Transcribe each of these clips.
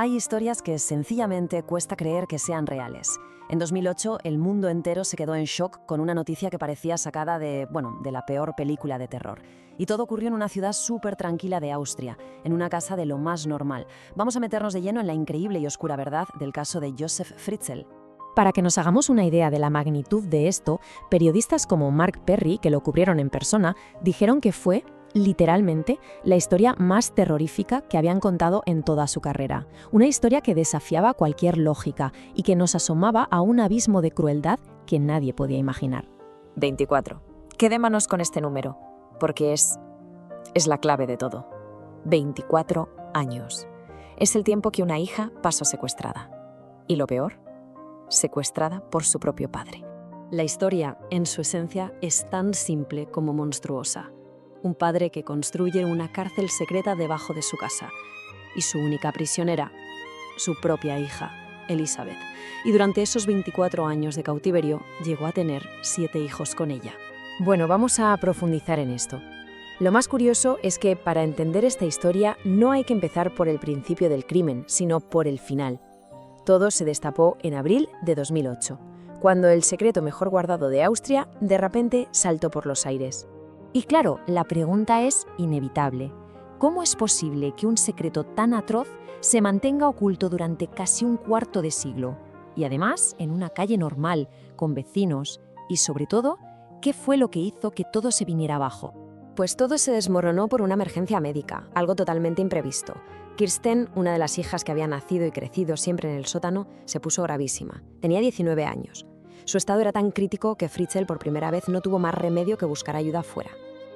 Hay historias que sencillamente cuesta creer que sean reales. En 2008, el mundo entero se quedó en shock con una noticia que parecía sacada de la peor película de terror. Y todo ocurrió en una ciudad súper tranquila de Austria, en una casa de lo más normal. Vamos a meternos de lleno en la increíble y oscura verdad del caso de Josef Fritzl. Para que nos hagamos una idea de la magnitud de esto, periodistas como Mark Perry, que lo cubrieron en persona, dijeron que fue, literalmente, la historia más terrorífica que habían contado en toda su carrera. Una historia que desafiaba cualquier lógica y que nos asomaba a un abismo de crueldad que nadie podía imaginar. 24. Quedémonos con este número, porque es la clave de todo. 24 años. Es el tiempo que una hija pasó secuestrada. Y lo peor, secuestrada por su propio padre. La historia, en su esencia, es tan simple como monstruosa. Un padre que construye una cárcel secreta debajo de su casa. Y su única prisionera, su propia hija, Elizabeth. Y durante esos 24 años de cautiverio, llegó a tener 7 hijos con ella. Bueno, vamos a profundizar en esto. Lo más curioso es que para entender esta historia no hay que empezar por el principio del crimen, sino por el final. Todo se destapó en abril de 2008, cuando el secreto mejor guardado de Austria de repente saltó por los aires. Y claro, la pregunta es inevitable. ¿Cómo es posible que un secreto tan atroz se mantenga oculto durante casi un cuarto de siglo? Y además, en una calle normal, con vecinos, y sobre todo, ¿qué fue lo que hizo que todo se viniera abajo? Pues todo se desmoronó por una emergencia médica, algo totalmente imprevisto. Kirsten, una de las hijas que había nacido y crecido siempre en el sótano, se puso gravísima. Tenía 19 años. Su estado era tan crítico que Fritzl por primera vez no tuvo más remedio que buscar ayuda afuera.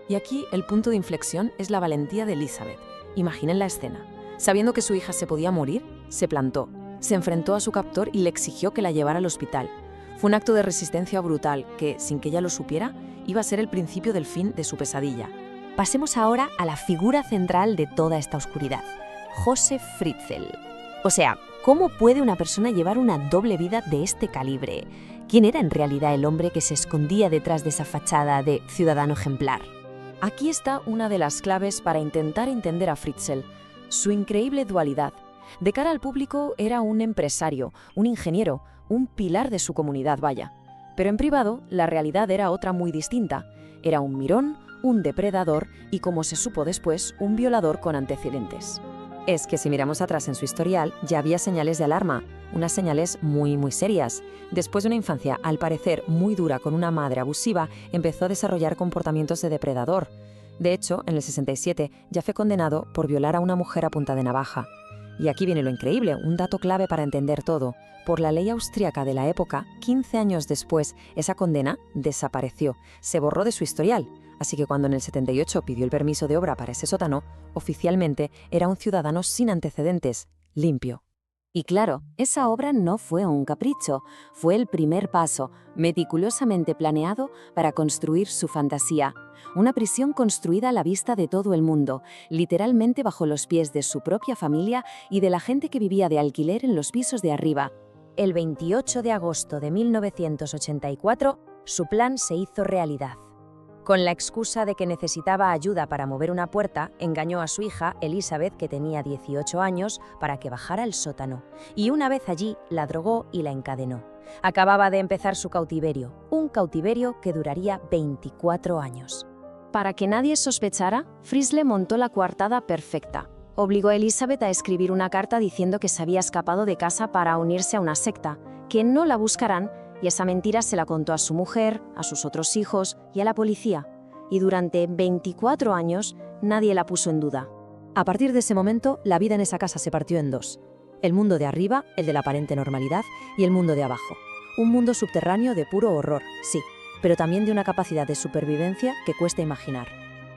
Y aquí el punto de inflexión es la valentía de Elizabeth. Imaginen la escena. Sabiendo que su hija se podía morir, se plantó, se enfrentó a su captor y le exigió que la llevara al hospital. Fue un acto de resistencia brutal que, sin que ella lo supiera, iba a ser el principio del fin de su pesadilla. Pasemos ahora a la figura central de toda esta oscuridad, Josef Fritzl. O sea, ¿cómo puede una persona llevar una doble vida de este calibre? ¿Quién era en realidad el hombre que se escondía detrás de esa fachada de ciudadano ejemplar? Aquí está una de las claves para intentar entender a Fritzl, su increíble dualidad. De cara al público era un empresario, un ingeniero, un pilar de su comunidad, vaya. Pero en privado, la realidad era otra muy distinta. Era un mirón, un depredador y, como se supo después, un violador con antecedentes. Es que si miramos atrás en su historial, ya había señales de alarma, unas señales muy serias. Después de una infancia, al parecer, muy dura con una madre abusiva, empezó a desarrollar comportamientos de depredador. De hecho, en el 67 ya fue condenado por violar a una mujer a punta de navaja. Y aquí viene lo increíble, un dato clave para entender todo. Por la ley austríaca de la época, 15 años después, esa condena desapareció, se borró de su historial. Así que cuando en el 78 pidió el permiso de obra para ese sótano, oficialmente era un ciudadano sin antecedentes, limpio. Y claro, esa obra no fue un capricho, fue el primer paso, meticulosamente planeado para construir su fantasía. Una prisión construida a la vista de todo el mundo, literalmente bajo los pies de su propia familia y de la gente que vivía de alquiler en los pisos de arriba. El 28 de agosto de 1984, su plan se hizo realidad. Con la excusa de que necesitaba ayuda para mover una puerta, engañó a su hija, Elizabeth, que tenía 18 años, para que bajara al sótano. Y una vez allí, la drogó y la encadenó. Acababa de empezar su cautiverio, un cautiverio que duraría 24 años. Para que nadie sospechara, Fritzl montó la coartada perfecta. Obligó a Elizabeth a escribir una carta diciendo que se había escapado de casa para unirse a una secta, que no la buscarán, y esa mentira se la contó a su mujer, a sus otros hijos y a la policía. Y durante 24 años nadie la puso en duda. A partir de ese momento, la vida en esa casa se partió en dos. El mundo de arriba, el de la aparente normalidad, y el mundo de abajo. Un mundo subterráneo de puro horror, sí, pero también de una capacidad de supervivencia que cuesta imaginar.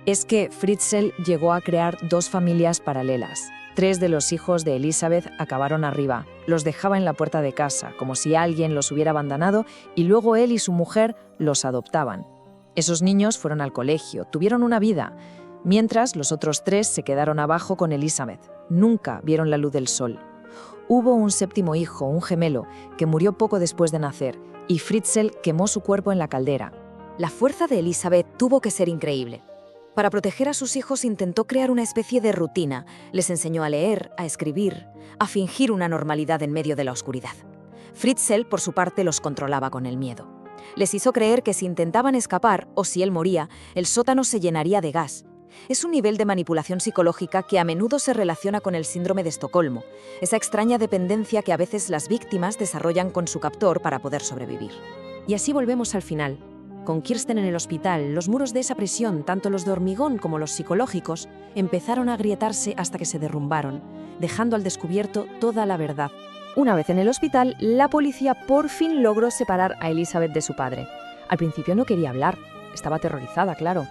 Es que Fritzl llegó a crear 2 familias paralelas. 3 de los hijos de Elizabeth acabaron arriba. Los dejaba en la puerta de casa, como si alguien los hubiera abandonado, y luego él y su mujer los adoptaban. Esos niños fueron al colegio, tuvieron una vida, mientras los otros 3 se quedaron abajo con Elizabeth. Nunca vieron la luz del sol. Hubo un 7º hijo, un gemelo, que murió poco después de nacer, y Fritzl quemó su cuerpo en la caldera. La fuerza de Elizabeth tuvo que ser increíble. Para proteger a sus hijos intentó crear una especie de rutina. Les enseñó a leer, a escribir, a fingir una normalidad en medio de la oscuridad. Fritzl, por su parte, los controlaba con el miedo. Les hizo creer que si intentaban escapar o si él moría, el sótano se llenaría de gas. Es un nivel de manipulación psicológica que a menudo se relaciona con el síndrome de Estocolmo, esa extraña dependencia que a veces las víctimas desarrollan con su captor para poder sobrevivir. Y así volvemos al final. Con Kirsten en el hospital, los muros de esa prisión, tanto los de hormigón como los psicológicos, empezaron a agrietarse hasta que se derrumbaron, dejando al descubierto toda la verdad. Una vez en el hospital, la policía por fin logró separar a Elizabeth de su padre. Al principio no quería hablar, estaba aterrorizada, claro.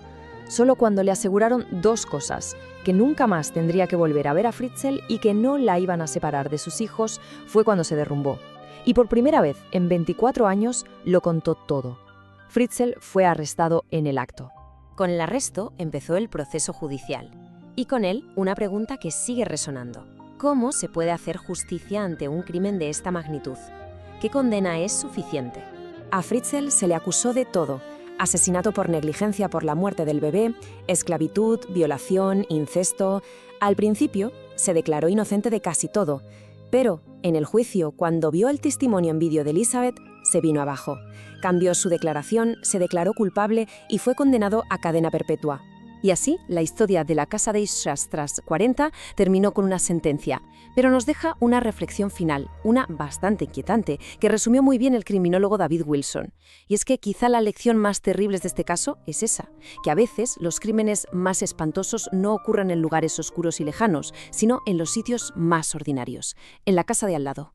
Solo cuando le aseguraron dos cosas, que nunca más tendría que volver a ver a Fritzl y que no la iban a separar de sus hijos, fue cuando se derrumbó. Y por primera vez en 24 años lo contó todo. Fritzl fue arrestado en el acto. Con el arresto empezó el proceso judicial. Y con él una pregunta que sigue resonando. ¿Cómo se puede hacer justicia ante un crimen de esta magnitud? ¿Qué condena es suficiente? A Fritzl se le acusó de todo: asesinato por negligencia por la muerte del bebé, esclavitud, violación, incesto. Al principio se declaró inocente de casi todo, pero en el juicio, cuando vio el testimonio en vídeo de Elizabeth, se vino abajo. Cambió su declaración, se declaró culpable y fue condenado a cadena perpetua. Y así, la historia de la casa de Ishras tras 40 terminó con una sentencia, pero nos deja una reflexión final, una bastante inquietante, que resumió muy bien el criminólogo David Wilson. Y es que quizá la lección más terrible de este caso es esa, que a veces los crímenes más espantosos no ocurren en lugares oscuros y lejanos, sino en los sitios más ordinarios, en la casa de al lado.